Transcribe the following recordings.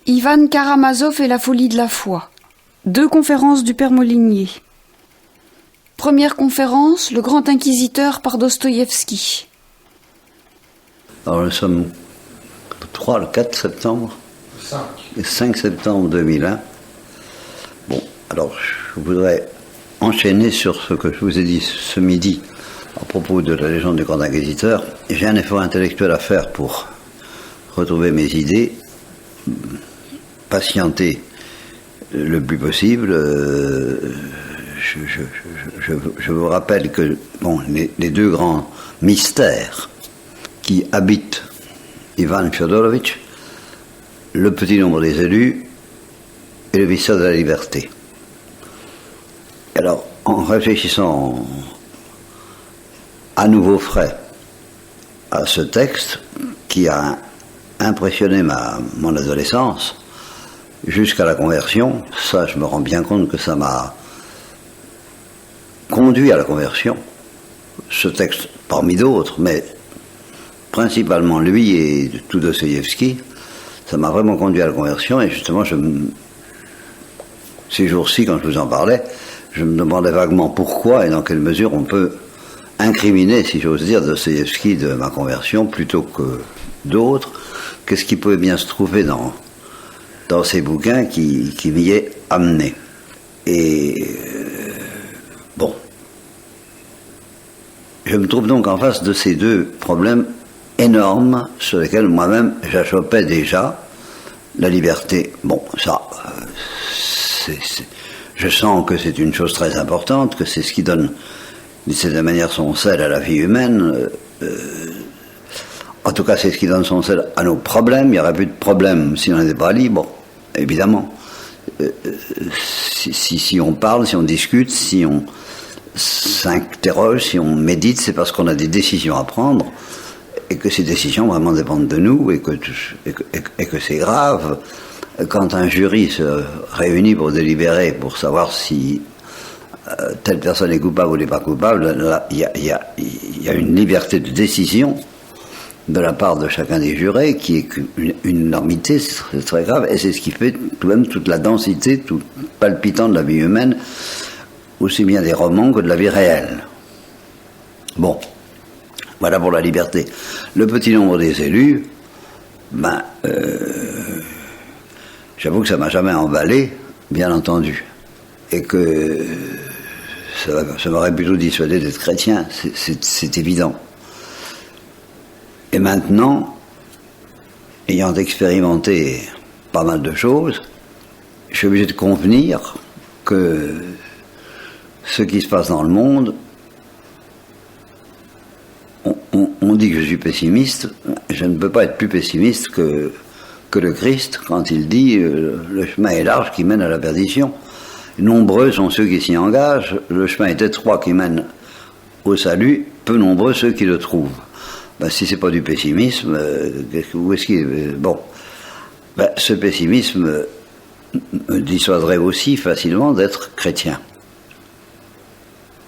Ivan Karamazov et la folie de la foi. 2 conférences du père Molinier. Première conférence, le grand inquisiteur par Dostoïevski. Alors nous sommes le 4 septembre, 5 septembre 2001. Bon, alors je voudrais enchaîner sur ce que je vous ai dit ce midi à propos de la légende du grand inquisiteur. J'ai un effort intellectuel à faire pour retrouver mes idées, patienter le plus possible. Je vous rappelle que bon, les 2 grands mystères qui habitent Ivan Fyodorovitch, le petit nombre des élus et le mystère de la liberté. Alors, en réfléchissant à nouveau frais à ce texte qui a impressionné mon adolescence jusqu'à la conversion, ça je me rends bien compte que ça m'a conduit à la conversion, ce texte parmi d'autres, mais principalement lui et tout Dostoïevski, ça m'a vraiment conduit à la conversion. Et justement, ces jours-ci, quand je vous en parlais, je me demandais vaguement pourquoi et dans quelle mesure on peut incriminer, si j'ose dire, Dostoïevski de ma conversion plutôt que d'autres. Qu'est-ce qui pouvait bien se trouver dans ces bouquins qui m'y est amené. Et bon, je me trouve donc en face de ces 2 problèmes énormes sur lesquels moi-même j'achoppais déjà. La liberté, bon, ça, je sens que c'est une chose très importante, que c'est ce qui donne, d'une certaine manière, son sel à la vie humaine. En tout cas, c'est ce qui donne son sel à nos problèmes. Il n'y aurait plus de problèmes si on n'était pas libre, évidemment. Si on parle, si on discute, si on s'interroge, si on médite, c'est parce qu'on a des décisions à prendre et que ces décisions vraiment dépendent de nous et que c'est grave. Quand un jury se réunit pour délibérer, pour savoir si telle personne est coupable ou n'est pas coupable, il y a une liberté de décision de la part de chacun des jurés qui est une énormité, c'est très grave, et c'est ce qui fait tout de même toute la densité, tout palpitant de la vie humaine, aussi bien des romans que de la vie réelle. Bon, voilà pour la liberté. Le petit nombre des élus, j'avoue que ça m'a jamais emballé, bien entendu, et que ça m'aurait plutôt dissuadé d'être chrétien, c'est évident. Et maintenant, ayant expérimenté pas mal de choses, je suis obligé de convenir que ce qui se passe dans le monde, on dit que je suis pessimiste, je ne peux pas être plus pessimiste que le Christ quand il dit le chemin est large qui mène à la perdition. Nombreux sont ceux qui s'y engagent, le chemin est étroit qui mène au salut, peu nombreux ceux qui le trouvent. Si c'est pas du pessimisme, où est-ce qu'il est bon, ce pessimisme me dissuaderait aussi facilement d'être chrétien.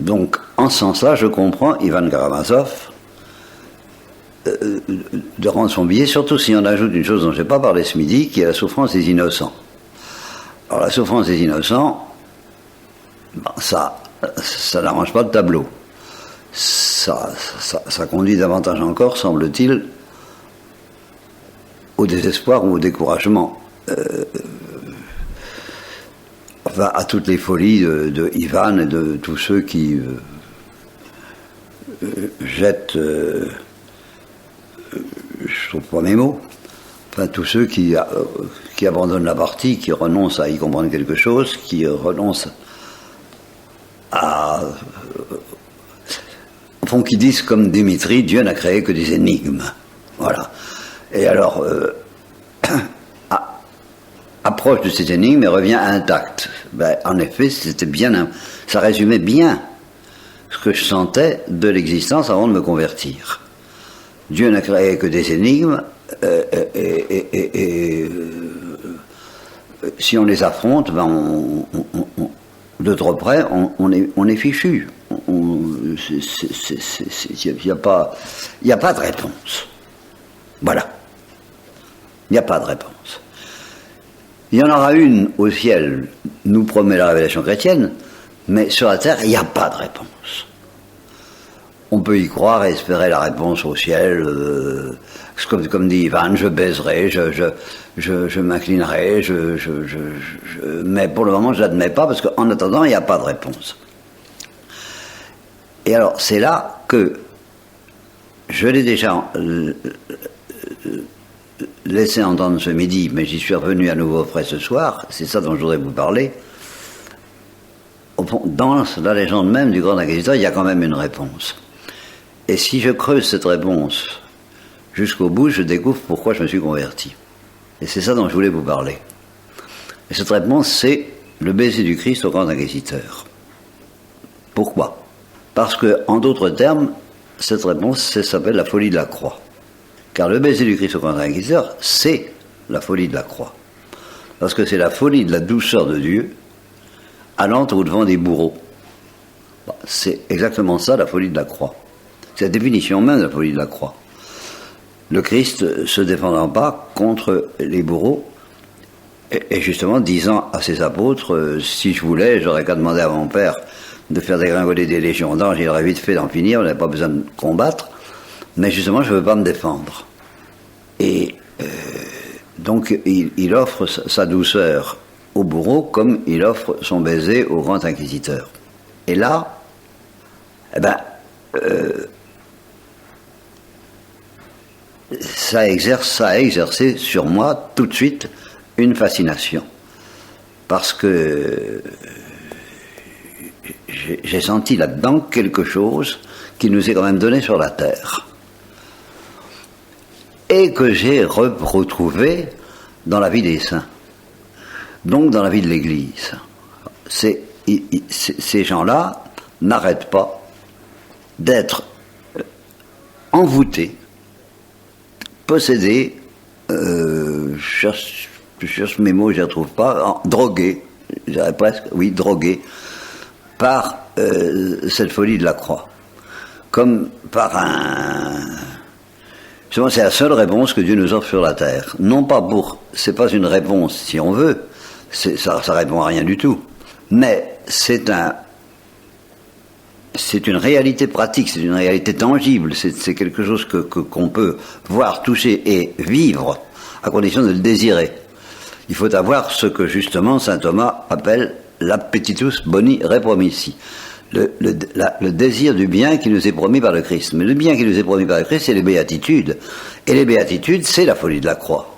Donc, en ce sens-là, je comprends Ivan Karamazov de rendre son billet, surtout si on ajoute une chose dont je n'ai pas parlé ce midi, qui est la souffrance des innocents. Alors, la souffrance des innocents, ça n'arrange pas le tableau. Ça conduit davantage encore, semble-t-il, au désespoir ou au découragement. À toutes les folies de Ivan et de tous ceux qui jettent, je trouve pas mes mots, tous ceux qui abandonnent la partie, qui renoncent à y comprendre quelque chose, qui renoncent à... Au fond, qui disent comme Dimitri, Dieu n'a créé que des énigmes. Voilà. Et alors, approche de cette énigme et revient intact. En effet, ça résumait bien ce que je sentais de l'existence avant de me convertir. Dieu n'a créé que des énigmes, et si on les affronte, de trop près, on est fichu. Il n'y a pas de réponse. Voilà. Il n'y a pas de réponse. Il y en aura une au ciel, nous promet la révélation chrétienne, mais sur la terre, il n'y a pas de réponse. On peut y croire et espérer la réponse au ciel, comme dit Ivan, je baiserai, je m'inclinerai, mais pour le moment je ne l'admets pas, parce qu'en attendant, il n'y a pas de réponse. Et alors, c'est là que je l'ai déjà laissé entendre ce midi, mais j'y suis revenu à nouveau frais ce soir, c'est ça dont je voudrais vous parler. Au fond, dans la légende même du Grand Inquisiteur, il y a quand même une réponse. Et si je creuse cette réponse jusqu'au bout, je découvre pourquoi je me suis converti. Et c'est ça dont je voulais vous parler. Et cette réponse, c'est le baiser du Christ au Grand Inquisiteur. Pourquoi ? Parce que, en d'autres termes, cette réponse s'appelle la folie de la croix. Car le baiser du Christ au Grand Inquisiteur, c'est la folie de la croix. Parce que c'est la folie de la douceur de Dieu allant au-devant des bourreaux. C'est exactement ça, la folie de la croix. C'est la définition même de la folie de la croix. Le Christ se défendant pas contre les bourreaux, et justement disant à ses apôtres, si je voulais, j'aurais qu'à demander à mon Père de faire dégringoler des légions d'anges, il aurait vite fait d'en finir, on n'avait pas besoin de combattre, mais justement je ne veux pas me défendre. Et donc il offre sa douceur au bourreau comme il offre son baiser au Grand Inquisiteur. Et là, ça a exercé sur moi tout de suite une fascination. Parce que j'ai senti là-dedans quelque chose qui nous est quand même donné sur la terre. Et que j'ai retrouvé dans la vie des saints. Donc dans la vie de l'Église. Ces gens-là n'arrêtent pas d'être envoûtés, possédés, je cherche mes mots, je ne les retrouve pas, drogués, je dirais presque, oui, drogués, par cette folie de la croix. Comme par justement, c'est la seule réponse que Dieu nous offre sur la terre. Non pas c'est pas une réponse si on veut, ça répond à rien du tout, mais c'est une réalité pratique, c'est une réalité tangible, c'est quelque chose qu'on peut voir, toucher et vivre, à condition de le désirer. Il faut avoir ce que justement saint Thomas appelle l'appetitus boni repromissi, le désir du bien qui nous est promis par le Christ. Mais le bien qui nous est promis par le Christ, c'est les béatitudes. Et les béatitudes, c'est la folie de la croix.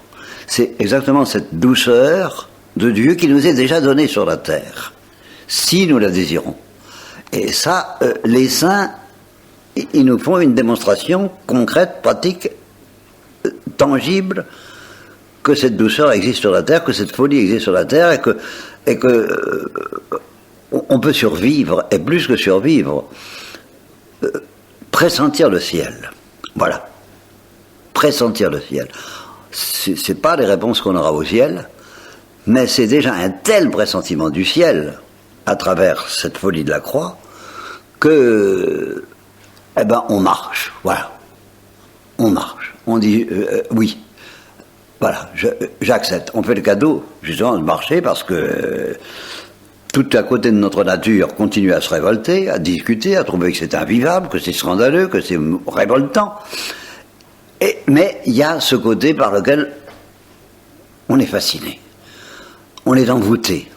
C'est exactement cette douceur de Dieu qui nous est déjà donnée sur la terre, si nous la désirons. Et ça, les saints, ils nous font une démonstration concrète, pratique, tangible, que cette douceur existe sur la terre, que cette folie existe sur la terre, et que on peut survivre, et plus que survivre, pressentir le ciel. Voilà. Pressentir le ciel. C'est pas les réponses qu'on aura au ciel, mais c'est déjà un tel pressentiment du ciel, à travers cette folie de la croix, que, on marche, voilà. On marche. On dit, oui. Voilà, j'accepte. On fait le cadeau, justement, de marcher, parce que tout à côté de notre nature continue à se révolter, à discuter, à trouver que c'est invivable, que c'est scandaleux, que c'est révoltant. Mais il y a ce côté par lequel on est fasciné. On est envoûté.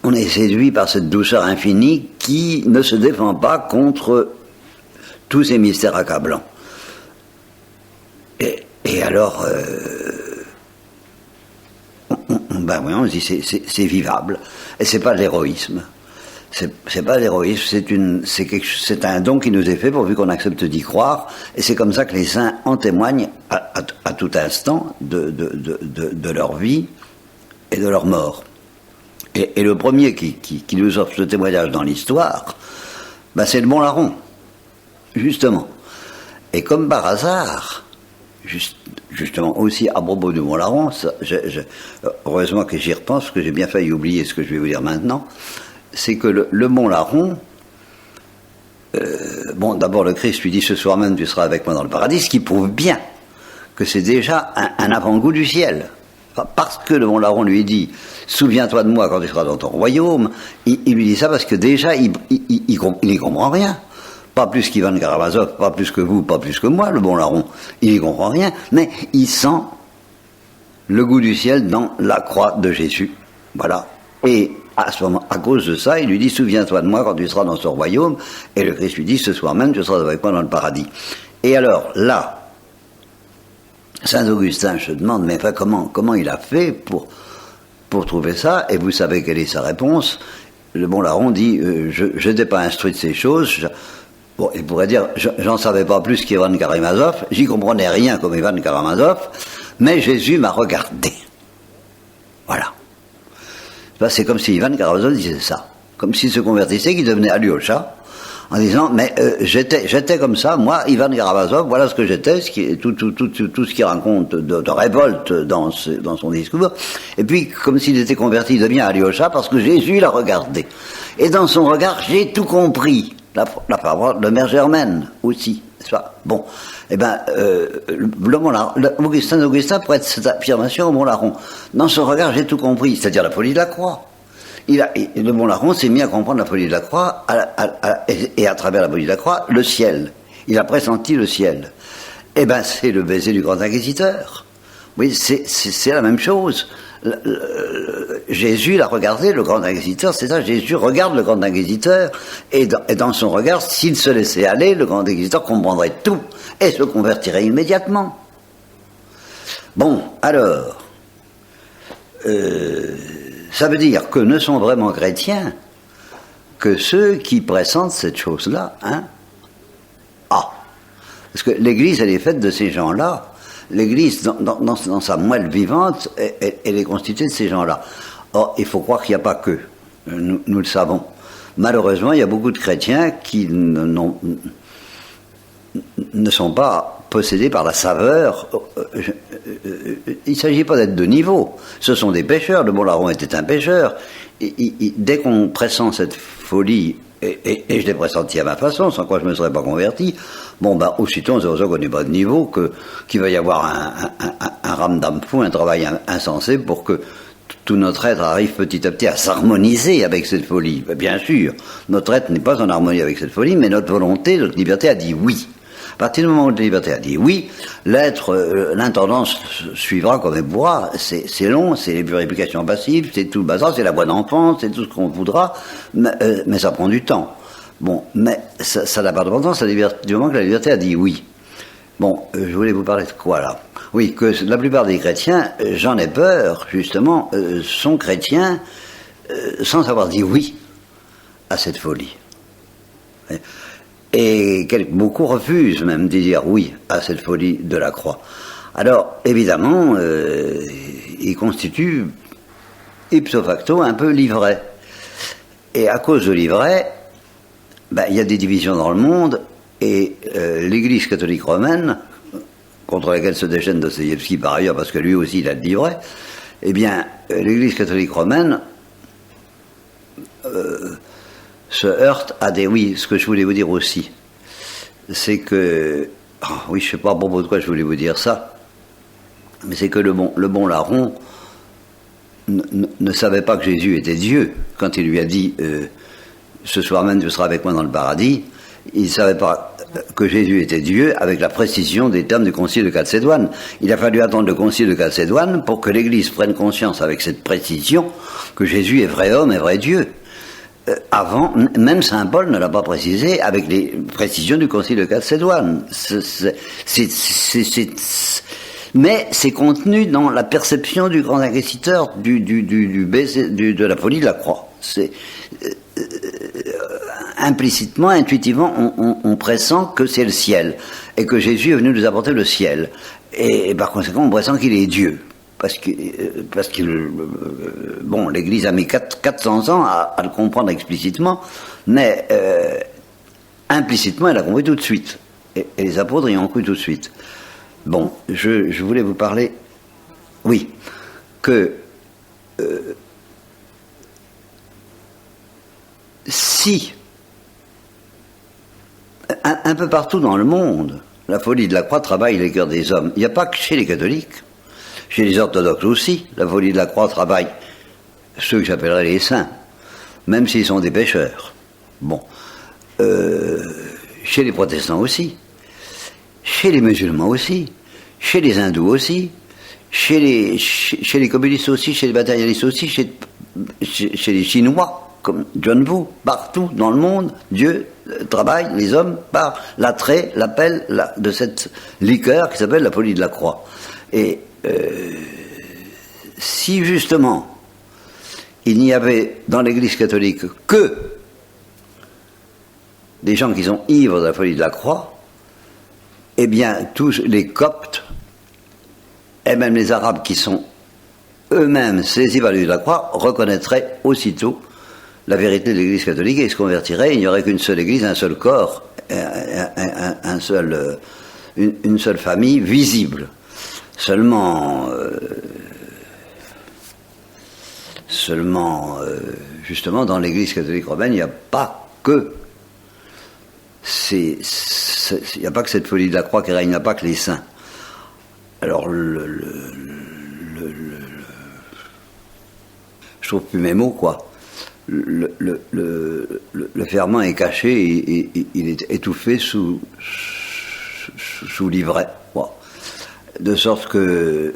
On est séduit par cette douceur infinie qui ne se défend pas contre tous ces mystères accablants. Et alors, on se dit c'est vivable. Et c'est pas de l'héroïsme. C'est pas de l'héroïsme, c'est un don qui nous est fait pourvu qu'on accepte d'y croire. Et c'est comme ça que les saints en témoignent à tout instant de leur vie et de leur mort. Et le premier qui nous offre ce témoignage dans l'histoire, c'est le bon larron, justement. Et comme par hasard, justement aussi à propos du bon larron, heureusement que j'y repense, parce que j'ai bien failli oublier ce que je vais vous dire maintenant, c'est que le bon larron, d'abord le Christ lui dit ce soir même tu seras avec moi dans le paradis, ce qui prouve bien que c'est déjà un avant-goût du ciel. parce que le bon larron lui dit « Souviens-toi de moi quand tu seras dans ton royaume », il lui dit ça parce que déjà, il n'y comprend rien. Pas plus qu'Ivan Karamazov, pas plus que vous, pas plus que moi, le bon larron. Il n'y comprend rien, mais il sent le goût du ciel dans la croix de Jésus. Voilà. Et à ce moment, à cause de ça, il lui dit « Souviens-toi de moi quand tu seras dans son royaume ». Et le Christ lui dit « Ce soir même, tu seras avec moi dans le paradis ». Et alors, là, Saint Augustin se demande, mais enfin, comment il a fait pour trouver ça? Et vous savez quelle est sa réponse? Le bon larron dit, je n'étais pas instruit de ces choses. Bon, il pourrait dire, j'en savais pas plus qu'Ivan Karamazov, j'y comprenais rien comme Ivan Karamazov, mais Jésus m'a regardé. Voilà. C'est comme si Ivan Karamazov disait ça. Comme s'il se convertissait, qu'il devenait Alyosha, en disant, mais j'étais comme ça, moi, Ivan Karamazov, voilà ce que j'étais, tout ce qu'il raconte de révolte dans son discours. Et puis, comme s'il était converti, il devient Alyosha parce que Jésus l'a regardé. Et dans son regard, j'ai tout compris. La parole de Mère Germaine aussi, n'est-ce pas? Bon, eh bien, Augustin prête cette affirmation au bon larron. Dans son regard, j'ai tout compris, c'est-à-dire la folie de la croix. Le bon larron s'est mis à comprendre la folie de la croix, et à travers la folie de la croix, le ciel. Il a pressenti le ciel. Eh bien, c'est le baiser du grand inquisiteur. Oui, c'est la même chose. Jésus l'a regardé, le grand inquisiteur, c'est ça, Jésus regarde le grand inquisiteur, et dans son regard, s'il se laissait aller, le grand inquisiteur comprendrait tout, et se convertirait immédiatement. Bon, alors, ça veut dire que ne sont vraiment chrétiens que ceux qui pressentent cette chose-là, hein? Ah, parce que l'Église, elle est faite de ces gens-là. L'Église, dans sa moelle vivante, elle est constituée de ces gens-là. Or, il faut croire qu'il n'y a pas qu'eux. Nous le savons. Malheureusement, il y a beaucoup de chrétiens qui ne sont pas possédés par la saveur. Il ne s'agit pas d'être de niveau. Ce sont des pécheurs. Le bon larron était un pécheur. Dès qu'on pressent cette folie, et je l'ai pressenti à ma façon, sans quoi je ne me serais pas converti, bon, ben, aussitôt, on se ressent qu'on n'est pas de niveau, qu'il va y avoir un ramdam fou, un travail insensé pour que tout notre être arrive petit à petit à s'harmoniser avec cette folie. Bien sûr, notre être n'est pas en harmonie avec cette folie, mais notre volonté, notre liberté a dit oui. À partir du moment où la liberté a dit oui, l'être, l'intendance suivra comme elle pourra. C'est long, c'est les purifications passives, c'est tout le bazar, c'est la voie d'enfant, c'est tout ce qu'on voudra, mais ça prend du temps. Bon, mais ça n'a pas d'importance du moment que la liberté a dit oui. Bon, je voulais vous parler de quoi là? Oui, que la plupart des chrétiens, j'en ai peur, justement, sont chrétiens sans avoir dit oui à cette folie. Et beaucoup refusent même de dire oui à cette folie de la croix. Alors, évidemment, ils constituent ipso facto un peu l'ivraie. Et à cause de l'ivraie, ben, il y a des divisions dans le monde, et l'Église catholique romaine, contre laquelle se déchaîne Dostoïevski par ailleurs, parce que lui aussi il a de l'ivraie, eh bien, l'Église catholique romaine se heurte à des... Oui, ce que je voulais vous dire aussi, c'est que... Oh, oui, je ne sais pas à propos de quoi je voulais vous dire ça, mais c'est que le bon larron ne savait pas que Jésus était Dieu. Quand il lui a dit ce soir même tu seras avec moi dans le paradis, il ne savait pas que Jésus était Dieu avec la précision des termes du concile de Chalcédoine. Il a fallu attendre le concile de Chalcédoine pour que l'Église prenne conscience avec cette précision que Jésus est vrai homme et vrai Dieu. Avant, même Saint Paul ne l'a pas précisé avec les précisions du concile de Chalcédoine. Mais c'est contenu dans la perception du grand inquisiteur de la folie de la croix. Implicitement, intuitivement, on pressent que c'est le ciel et que Jésus est venu nous apporter le ciel. Et par conséquent, on pressent qu'il est Dieu. Parce que bon, l'Église a mis 400 ans à le comprendre explicitement, mais implicitement, elle a compris tout de suite. Et les apôtres y ont cru tout de suite. Bon, je voulais vous parler, oui, que si, un peu partout dans le monde, la folie de la croix travaille les cœurs des hommes, il n'y a pas que chez les catholiques, Chez les orthodoxes aussi, la folie de la croix travaille ceux que j'appellerais les saints, même s'ils sont des pécheurs. Bon. Chez les protestants aussi, chez les musulmans aussi, chez les hindous aussi, chez les communistes aussi, chez les matérialistes aussi, chez les Chinois, comme John Woo, partout dans le monde, Dieu travaille les hommes par l'attrait, l'appel de cette liqueur qui s'appelle la folie de la croix. Et si justement il n'y avait dans l'Église catholique que des gens qui sont ivres de la folie de la croix, eh bien tous les Coptes et même les Arabes qui sont eux-mêmes saisis par la folie de la croix reconnaîtraient aussitôt la vérité de l'Église catholique et se convertiraient. Il n'y aurait qu'une seule Église, un seul corps, une seule famille visible. Seulement, justement, dans l'Église catholique romaine, il n'y a pas que il n'y a pas que cette folie de la croix qui règne, il n'y a pas que les saints. Alors, je trouve plus mes mots, quoi. Le ferment est caché et il est étouffé sous l'ivraie. Bon. De sorte que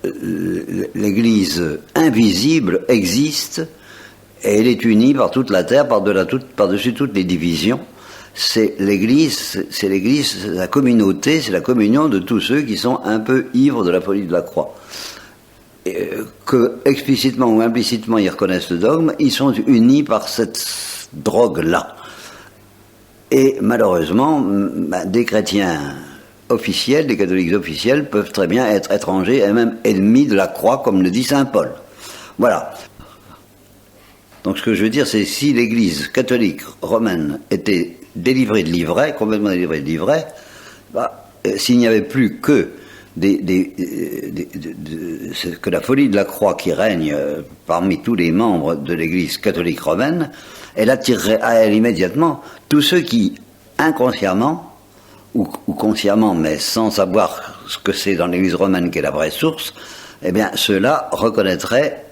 l'Église invisible existe et elle est unie par toute la terre, par-dessus toutes les divisions. C'est l'Église, la communauté, c'est la communion de tous ceux qui sont un peu ivres de la folie de la croix. Que explicitement ou implicitement ils reconnaissent le dogme, ils sont unis par cette drogue-là. Et malheureusement, des chrétiens officiels, des catholiques officiels peuvent très bien être étrangers et même ennemis de la croix, comme le dit saint Paul. Voilà. Donc ce que je veux dire, c'est si l'Église catholique romaine était délivrée de l'ivraie, complètement délivrée de l'ivraie, s'il n'y avait plus que que la folie de la croix qui règne parmi tous les membres de l'Église catholique romaine, elle attirerait à elle immédiatement tous ceux qui, inconsciemment ou consciemment, mais sans savoir ce que c'est dans l'Église romaine qui est la vraie source, eh bien ceux-là reconnaîtraient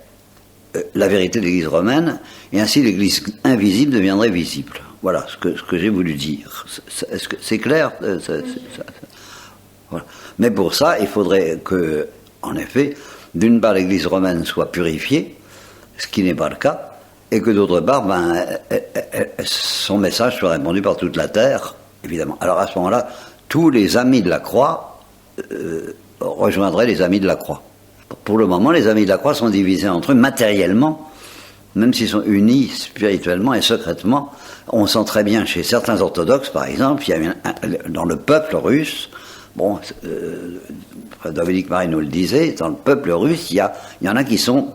la vérité de l'Église romaine, et ainsi l'Église invisible deviendrait visible. Voilà ce que j'ai voulu dire. Est-ce que c'est clair? Voilà. Mais pour ça, il faudrait que, en effet, d'une part l'Église romaine soit purifiée, ce qui n'est pas le cas, et que d'autre part, son message soit répandu par toute la terre, évidemment. Alors à ce moment-là, tous les amis de la croix rejoindraient les amis de la croix. Pour le moment, les amis de la croix sont divisés entre eux matériellement, même s'ils sont unis spirituellement et secrètement. On sent très bien chez certains orthodoxes, par exemple, il y a dans le peuple russe, bon, Dominique Marie nous le disait, dans le peuple russe, il y en a qui sont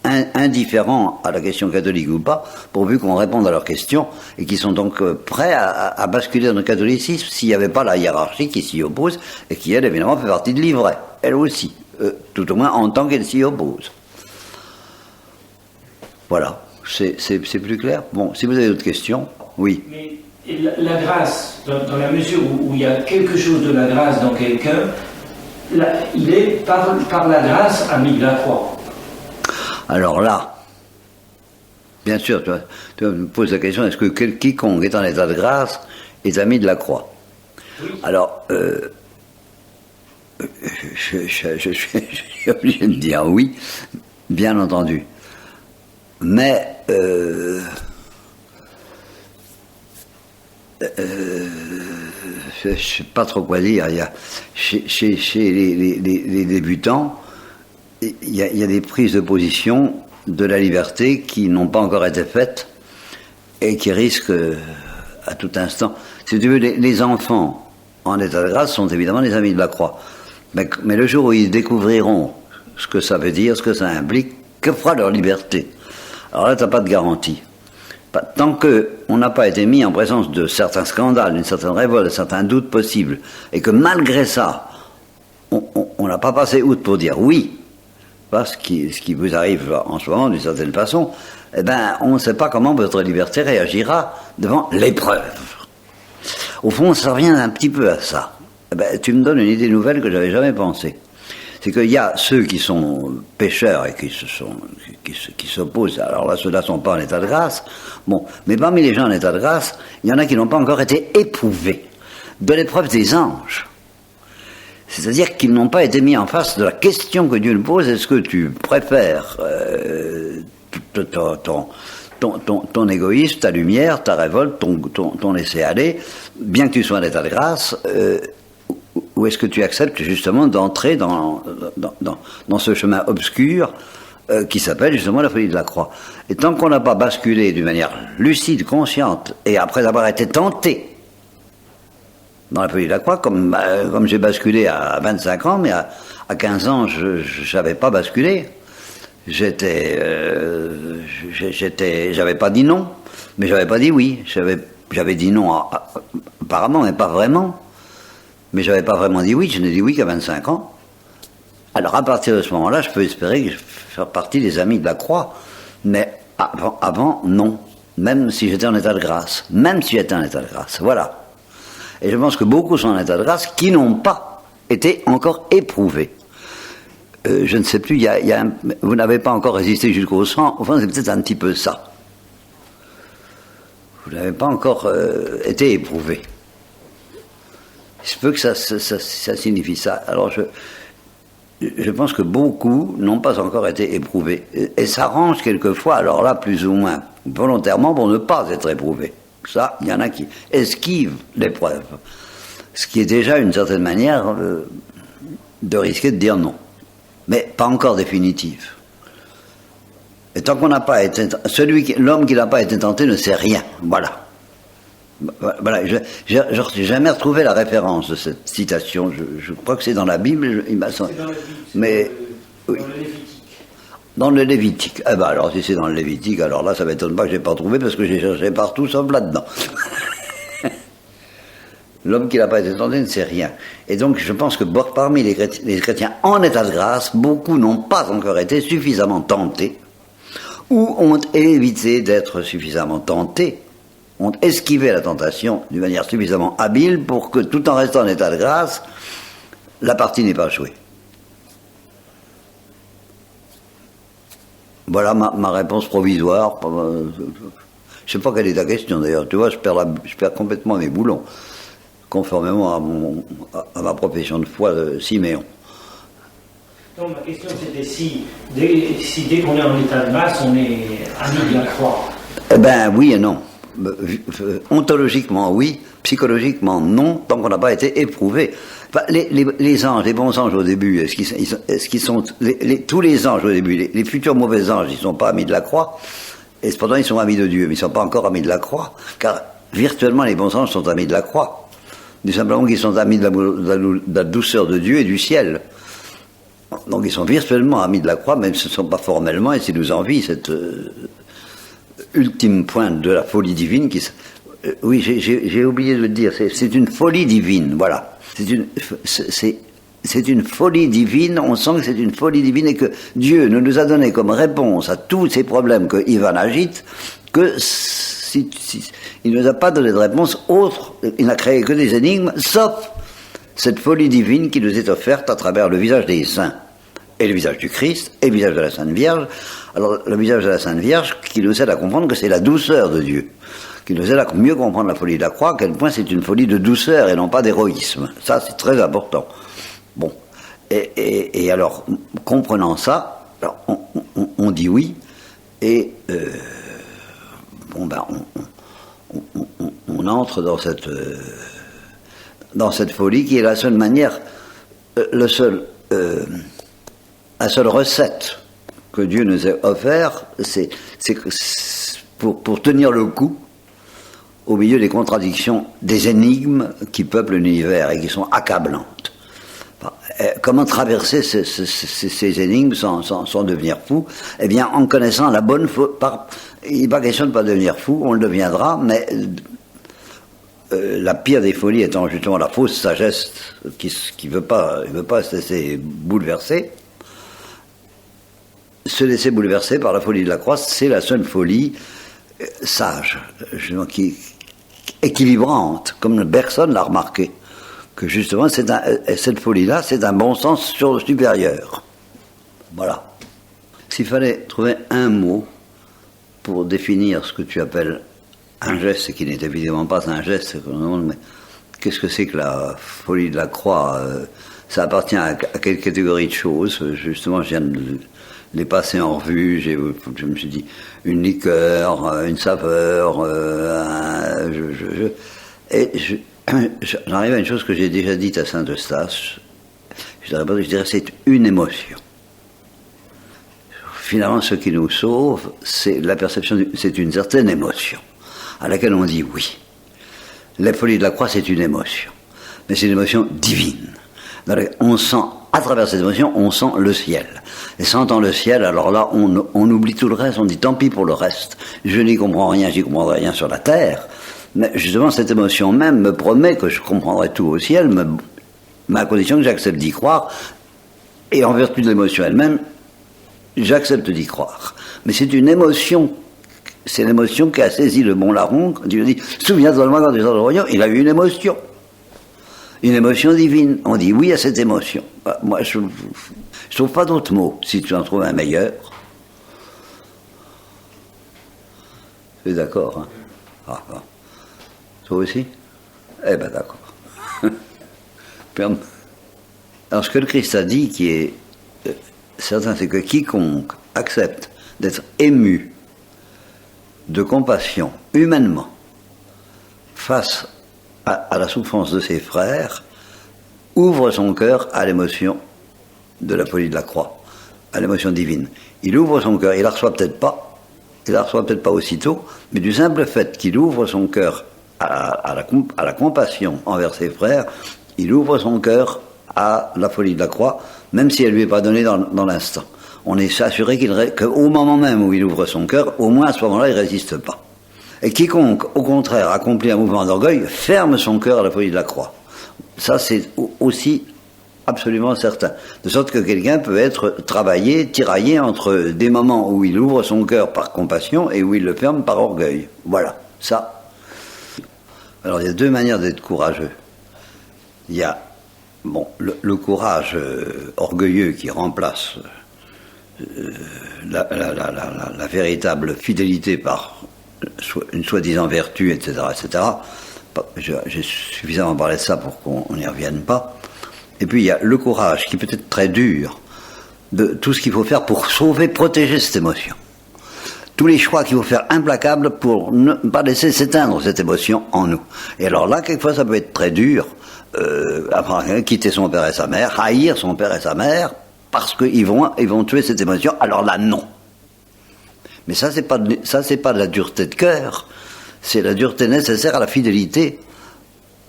indifférents à la question catholique ou pas, pourvu qu'on réponde à leurs questions, et qui sont donc prêts à basculer dans le catholicisme s'il n'y avait pas la hiérarchie qui s'y oppose, et qui, elle, évidemment, fait partie de l'ivraie, elle aussi, tout au moins en tant qu'elle s'y oppose. Voilà, c'est plus clair. Bon, si vous avez d'autres questions, oui. Mais la grâce, dans la mesure où il y a quelque chose de la grâce dans quelqu'un, il est par la grâce ami de la croix. Alors là, bien sûr, tu me poses la question, est-ce que quiconque est en état de grâce est ami de la croix? Oui. Alors, je suis obligé de dire oui, bien entendu. Mais je ne sais pas trop quoi dire. Il y a, chez les débutants, il y a des prises de position de la liberté qui n'ont pas encore été faites et qui risquent à tout instant. Si tu veux, les enfants en état de grâce sont évidemment les amis de la croix. Mais le jour où ils découvriront ce que ça veut dire, ce que ça implique, que fera leur liberté? Alors là, tu n'as pas de garantie. Tant qu'on n'a pas été mis en présence de certains scandales, d'une certaine révolte, de certains doutes possibles, et que malgré ça, on n'a pas passé outre pour dire oui, ce qui vous arrive en ce moment d'une certaine façon, eh ben, on ne sait pas comment votre liberté réagira devant l'épreuve. Au fond, ça revient un petit peu à ça. Eh ben, tu me donnes une idée nouvelle que je n'avais jamais pensée. C'est qu'il y a ceux qui sont pécheurs et qui s'opposent. Alors là, ceux-là ne sont pas en état de grâce. Bon, mais parmi les gens en état de grâce, il y en a qui n'ont pas encore été éprouvés de l'épreuve des anges. C'est-à-dire qu'ils n'ont pas été mis en face de la question que Dieu nous pose. Est-ce que tu préfères ton égoïsme, ta lumière, ta révolte, ton laisser-aller, bien que tu sois en état de grâce, ou est-ce que tu acceptes justement d'entrer dans ce chemin obscur qui s'appelle justement la folie de la croix? Et tant qu'on n'a pas basculé d'une manière lucide, consciente, et après avoir été tenté dans la folie de la croix, comme j'ai basculé à 25 ans, mais à 15 ans, je n'avais pas basculé. J'avais pas dit non, mais j'avais pas dit oui. J'avais dit non apparemment, mais pas vraiment. Mais j'avais pas vraiment dit oui, je n'ai dit oui qu'à 25 ans. Alors à partir de ce moment-là, je peux espérer faire partie des amis de la croix. Mais avant non. Même si j'étais en état de grâce. Même si j'étais en état de grâce. Voilà. Et je pense que beaucoup sont en état de grâce qui n'ont pas été encore éprouvés. Je ne sais plus, vous n'avez pas encore résisté jusqu'au sang, enfin c'est peut-être un petit peu ça. Vous n'avez pas encore été éprouvé. Il se peut que ça signifie ça. Alors je pense que beaucoup n'ont pas encore été éprouvés. Et s'arrangent quelquefois, alors là plus ou moins volontairement, pour ne pas être éprouvés. Ça, il y en a qui esquivent l'épreuve. Ce qui est déjà une certaine manière de risquer de dire non. Mais pas encore définitive. Et tant qu'on n'a pas été... L'homme qui n'a pas été tenté ne sait rien. Voilà. Voilà. Je n'ai jamais retrouvé la référence de cette citation. Je crois que c'est dans la Bible. Il m'a semblé. Mais... Dans le Lévitique. Dans le Lévitique. Eh ben alors, si c'est dans le Lévitique, alors là, ça m'étonne pas que je n'ai pas trouvé, parce que j'ai cherché partout, sauf là-dedans. L'homme qui n'a pas été tenté ne sait rien. Et donc, je pense que parmi les chrétiens en état de grâce, beaucoup n'ont pas encore été suffisamment tentés, ou ont évité d'être suffisamment tentés, ont esquivé la tentation d'une manière suffisamment habile pour que, tout en restant en état de grâce, la partie n'est pas jouée. Voilà ma réponse provisoire. Je ne sais pas quelle est ta question d'ailleurs. Tu vois, je perds complètement mes boulons, conformément à ma profession de foi de Siméon. Donc ma question c'était si dès qu'on est en état de grâce, on est ami de la croix. Eh ben oui et non. Ontologiquement oui, psychologiquement non, tant qu'on n'a pas été éprouvé. Enfin, les anges, les bons anges au début, tous les anges au début, les futurs mauvais anges, ils ne sont pas amis de la croix, et cependant ils sont amis de Dieu, mais ils ne sont pas encore amis de la croix, car virtuellement les bons anges sont amis de la croix, tout simplement qu'ils sont amis de la douceur de Dieu et du ciel. Donc ils sont virtuellement amis de la croix, même si ce ne sont pas formellement, et c'est nous envie cette ultime pointe de la folie divine oui, j'ai oublié de le dire, c'est une folie divine, voilà. C'est une folie divine, on sent que c'est une folie divine et que Dieu ne nous a donné comme réponse à tous ces problèmes que Ivan agite, que il ne nous a pas donné de réponse autre, il n'a créé que des énigmes, sauf cette folie divine qui nous est offerte à travers le visage des saints, et le visage du Christ, et le visage de la Sainte Vierge. Alors le visage de la Sainte Vierge qui nous aide à comprendre que c'est la douceur de Dieu, qui nous aide à mieux comprendre la folie de la croix, à quel point c'est une folie de douceur et non pas d'héroïsme. Ça, c'est très important. Bon. Et alors, comprenant ça, alors, on dit oui, et on entre dans cette folie qui est la seule manière, la seule recette que Dieu nous a offert, c'est pour tenir le coup au milieu des contradictions, des énigmes qui peuplent l'univers et qui sont accablantes. Comment traverser ces énigmes sans devenir fou? Eh bien, en connaissant la bonne foi. Il n'est pas question de ne pas devenir fou, on le deviendra, mais la pire des folies étant justement la fausse sagesse qui veut pas se laisser bouleverser. Se laisser bouleverser par la folie de la croix, c'est la seule folie sage, équilibrante, comme Bergson l'a remarqué. que justement, cette folie-là, c'est un bon sens sur le supérieur. Voilà. S'il fallait trouver un mot pour définir ce que tu appelles un geste, et qui n'est évidemment pas un geste, mais qu'est-ce que c'est que la folie de la croix? Ça appartient à quelle catégorie de choses? Justement, je viens de les passer en revue. Je me suis dit une liqueur, une saveur, j'arrive à une chose que j'ai déjà dite à Saint-Eustache. Je dirais c'est une émotion. Finalement, ce qui nous sauve, c'est la perception, c'est une certaine émotion, à laquelle on dit oui. La folie de la croix, c'est une émotion, mais c'est une émotion divine. On sent, à travers cette émotion, on sent le ciel. Et sentant le ciel, alors là, on oublie tout le reste, on dit tant pis pour le reste. Je n'y comprends rien, j'y comprendrai rien sur la terre. Mais justement, cette émotion même me promet que je comprendrai tout au ciel, mais à condition que j'accepte d'y croire. Et en vertu de l'émotion elle-même, j'accepte d'y croire. Mais c'est une émotion. C'est l'émotion qui a saisi le bon larron quand il lui dit « Souviens-toi de moi quand tu sors du royaume », il a eu une émotion. Une émotion divine. On dit oui à cette émotion. Moi, je trouve pas d'autres mots, si tu en trouves un meilleur. Tu es d'accord, hein? Ah, bon. Toi aussi? Eh ben d'accord. Alors ce que le Christ a dit, qui est certain, c'est que quiconque accepte d'être ému de compassion humainement face à la souffrance de ses frères, ouvre son cœur à l'émotion de la folie de la croix, à l'émotion divine. Il ouvre son cœur, il la reçoit peut-être pas aussitôt, mais du simple fait qu'il ouvre son cœur à la compassion envers ses frères, il ouvre son cœur à la folie de la croix, même si elle ne lui est pas donnée dans l'instant. On est assuré qu'au moment même où il ouvre son cœur, au moins à ce moment-là, il ne résiste pas. Et quiconque, au contraire, accomplit un mouvement d'orgueil, ferme son cœur à la folie de la croix. Ça, c'est aussi absolument certain. De sorte que quelqu'un peut être tiraillé entre des moments où il ouvre son cœur par compassion et où il le ferme par orgueil. Voilà, ça. Alors, il y a deux manières d'être courageux. Il y a le courage orgueilleux qui remplace la véritable fidélité par une soi-disant vertu, etc., etc. J'ai suffisamment parlé de ça pour qu'on n'y revienne pas. Et puis il y a le courage, qui peut être très dur, de tout ce qu'il faut faire pour sauver, protéger cette émotion. Tous les choix qu'il faut faire implacables pour ne pas laisser s'éteindre cette émotion en nous. Et alors là, quelquefois, ça peut être très dur, quitter son père et sa mère, haïr son père et sa mère, parce qu'ils vont tuer cette émotion. Alors là, non. Mais ça, c'est pas de la dureté de cœur, c'est la dureté nécessaire à la fidélité.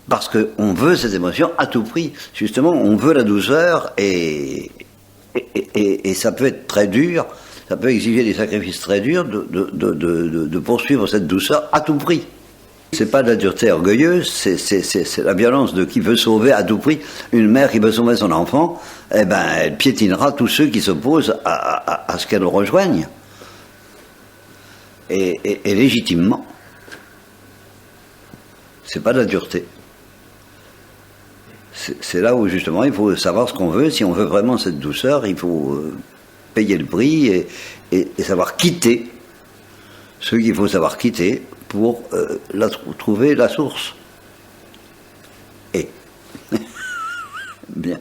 Parce qu'on veut cette émotion à tout prix. Justement, on veut la douceur et ça peut être très dur, ça peut exiger des sacrifices très durs de poursuivre cette douceur à tout prix. C'est pas de la dureté orgueilleuse, c'est la violence de qui veut sauver à tout prix. Une mère qui veut sauver son enfant, eh ben, elle piétinera tous ceux qui s'opposent à ce qu'elle le rejoigne. Et légitimement. C'est pas de la dureté. C'est là où justement il faut savoir ce qu'on veut. Si on veut vraiment cette douceur, il faut payer le prix et savoir quitter ce qu'il faut savoir quitter pour trouver la source. Et bien.